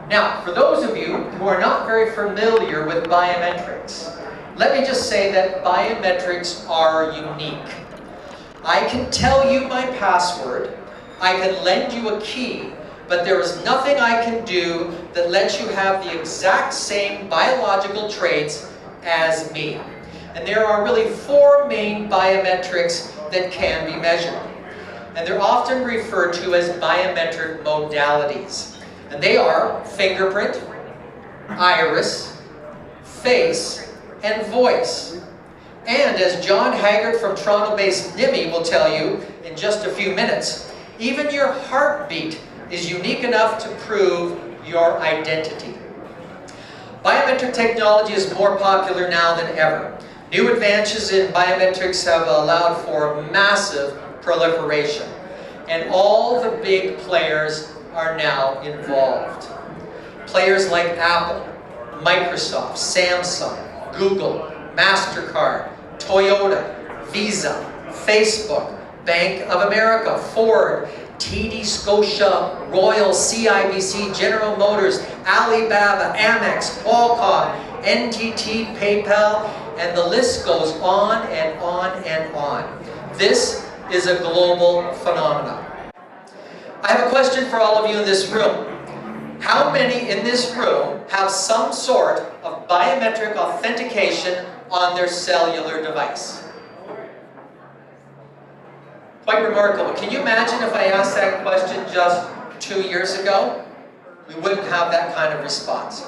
Now, for those of you who are not very familiar with biometrics, let me just say that biometrics are unique. I can tell you my password, I can lend you a key, but there is nothing I can do that lets you have the exact same biological traits as me. And there are really 4 main biometrics that can be measured. And they're often referred to as biometric modalities. And they are fingerprint, iris, face, and voice. And as John Haggard from Toronto-based NIMI will tell you in just a few minutes, even your heartbeat is unique enough to prove your identity. Biometric technology is more popular now than ever. New advances in biometrics have allowed for massive proliferation, and all the big players are now involved. Players like Apple, Microsoft, Samsung, Google, MasterCard, Toyota, Visa, Facebook, Bank of America, Ford, TD Scotia, Royal, CIBC, General Motors, Alibaba, Amex, Qualcomm, NTT, PayPal, and the list goes on and on and on. This is a global phenomenon. I have a question for all of you in this room. How many in this room have some sort of biometric authentication on their cellular device? Quite remarkable. Can you imagine if I asked that question just 2 years ago? We wouldn't have that kind of response.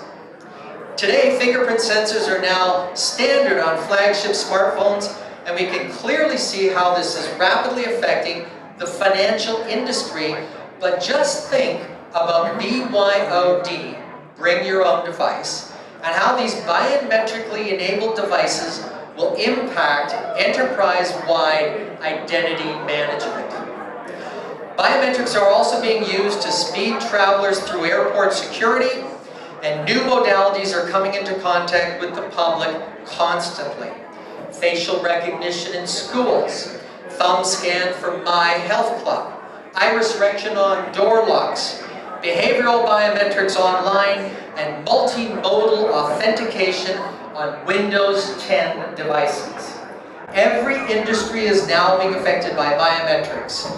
Today, fingerprint sensors are now standard on flagship smartphones, and we can clearly see how this is rapidly affecting the financial industry. But just think about BYOD, bring your own device, and how these biometrically enabled devices will impact enterprise-wide identity management. Biometrics are also being used to speed travelers through airport security, and new modalities are coming into contact with the public constantly. Facial recognition in schools, thumb scan for My Health Club, iris recognition on door locks, behavioral biometrics online, and multimodal authentication on Windows 10 devices. Every industry is now being affected by biometrics.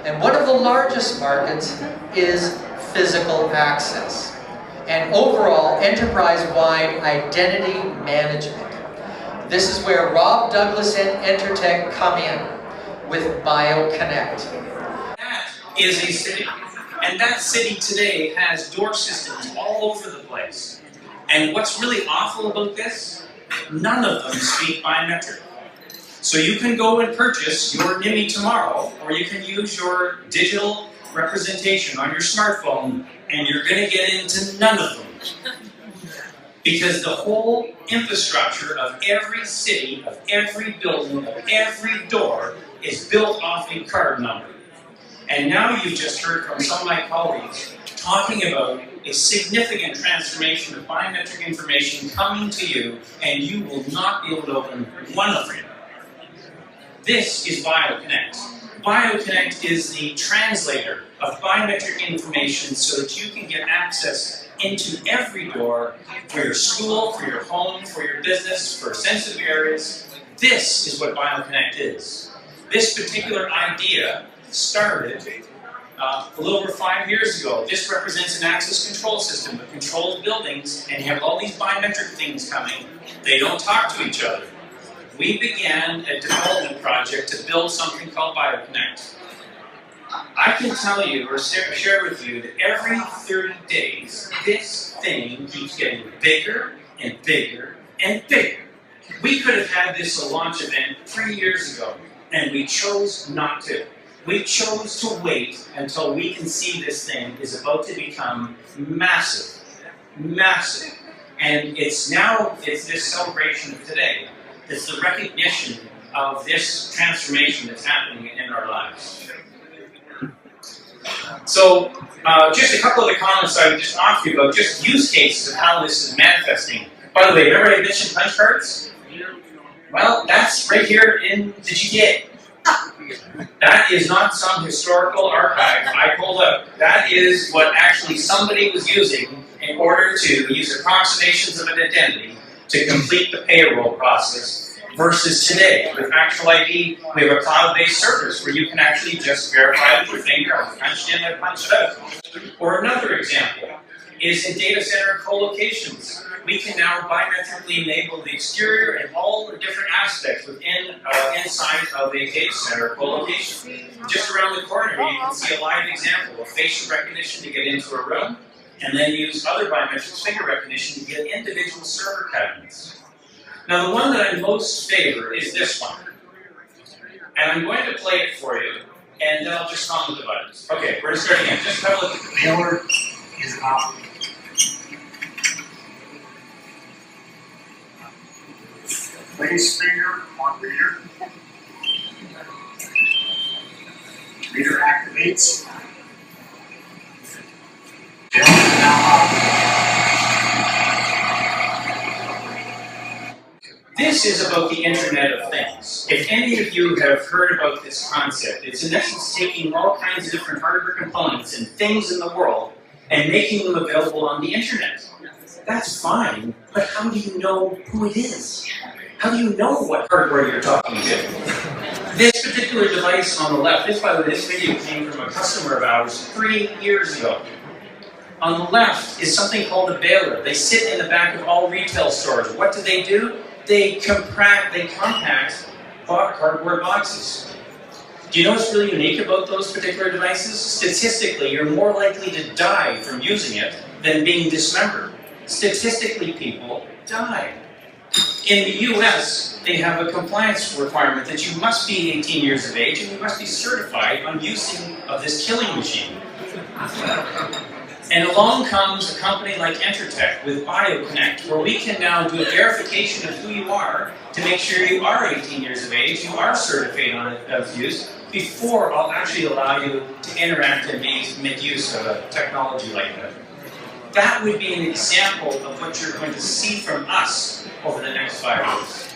And one of the largest markets is physical access and overall enterprise-wide identity management. This is where Rob Douglas and Entertech come in with BioConnect. That is a city. And that city today has door systems all over the place. And what's really awful about this? None of them speak biometric. So you can go and purchase your NIMI tomorrow, or you can use your digital representation on your smartphone, and you're going to get into none of them. Because the whole infrastructure of every city, of every building, of every door is built off a card number. And now you've just heard from some of my colleagues talking about a significant transformation of biometric information coming to you, and you will not be able to open one of them. This is BioConnect. BioConnect is the translator of biometric information so that you can get access into every door for your school, for your home, for your business, for sensitive areas. This is what BioConnect is. This particular idea started a little over 5 years ago. This represents an access control system that controls buildings, and you have all these biometric things coming. They don't talk to each other. We began a development project to build something called BioConnect. I can tell you or share with you that every 30 days, this thing keeps getting bigger and bigger and bigger. We could have had this a launch event 3 years ago, and we chose not to. We chose to wait until we can see this thing is about to become massive, massive. And it's this celebration of today. It's the recognition of this transformation that's happening in our lives. So, just a couple of the comments I would just offer you about just use cases of how this is manifesting. By the way, remember I mentioned punch cards? Well, that's right here in the GTA. That is not some historical archive I pulled up. That is what actually somebody was using in order to use approximations of an identity to complete the payroll process versus today. With Actual ID, we have a cloud-based service where you can actually just verify with your finger, I punched in, I punched out. Or another example is in data center co-locations. We can now biometrically enable the exterior and all the different aspects within inside of a data center co-location. Just around the corner here, you can see a live example of facial recognition to get into a room, and then use other biometrics finger recognition to get individual server cabinets. Now the one that I most favor is this one. And I'm going to play it for you, and then I'll just comment the buttons. Okay, we're going to start again. Just have a look at the Mailer is off. Place finger on reader. Reader activates. Mailer is now off. This is about the Internet of Things. If any of you have heard about this concept, it's in essence taking all kinds of different hardware components and things in the world and making them available on the Internet. That's fine, but how do you know who it is? How do you know what hardware you're talking to? This particular device on the left, by the way, this video came from a customer of ours 3 years ago. On the left is something called a baler. They sit in the back of all retail stores. What do? They compact cardboard boxes. Do you know what's really unique about those particular devices? Statistically, you're more likely to die from using it than being dismembered. Statistically, people die. In the US, they have a compliance requirement that you must be 18 years of age and you must be certified on using of this killing machine. And along comes a company like Entertech with BioConnect, where we can now do a verification of who you are to make sure you are 18 years of age, you are certified on its use, before I'll actually allow you to interact and make use of a technology like that. That would be an example of what you're going to see from us over the next 5 years.